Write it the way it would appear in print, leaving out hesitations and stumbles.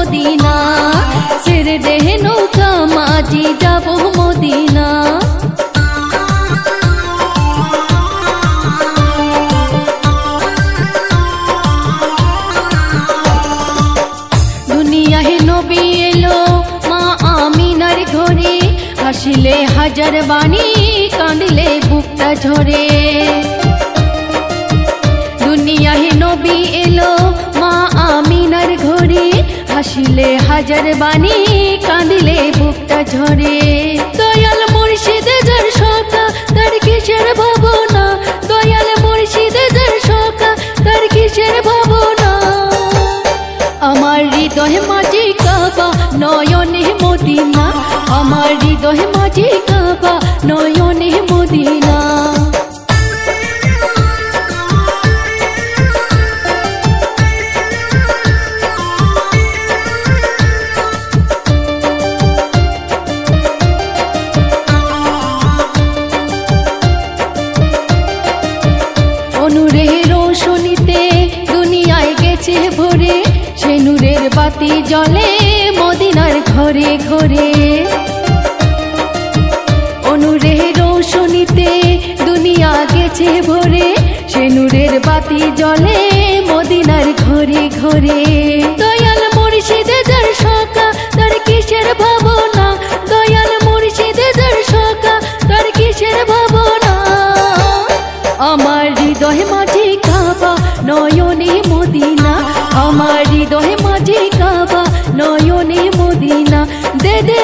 Medina, ছেড়ে দে নৌকা মাঝি যাব মদিনা। দুনিয়ায় নবী এলো মা আমিনার ঘরে, হাসিলে হাজার বাণী কাঁদিলে বুকটা ঝরে। দুনিয়ায় নবী এলো মা আমিনার ঘরে, হাসিলে হাজার বাণী কাঁদিলে বুকটা ঝরে। দয়াল মুর্শিদ যার সখা তার কিসের ভাবনা, দয়াল মুর্শিদ যার সখা তার কিসের ভাবনা। আমার হৃদয় মাঝে কাবা নয়নে মদিনা, আমার হৃদয় মাঝে কাবা নয়নে মদিনা। নূরের রোশনীতে দুনিয়ায় গেছে ভরে, সে নূরের বাতি জ্বলে মদিনার ঘরে ঘরে। নূরের রোশনীতে দুনিয়া গেছে ভরে, সে নূরের বাতি জ্বলে মদিনার ঘরে ঘরে। দয়াল মুর্শিদ যার সখা তার কিসের ভাবনা, দয়াল মুর্শিদ যার সখা তার কিসের ভাবনা। আমার হৃদয় মাঝে কাবা নয়নে মদিনা, আমার হৃদয় মাঝে কাবা নয়নে মদিনা। দে দে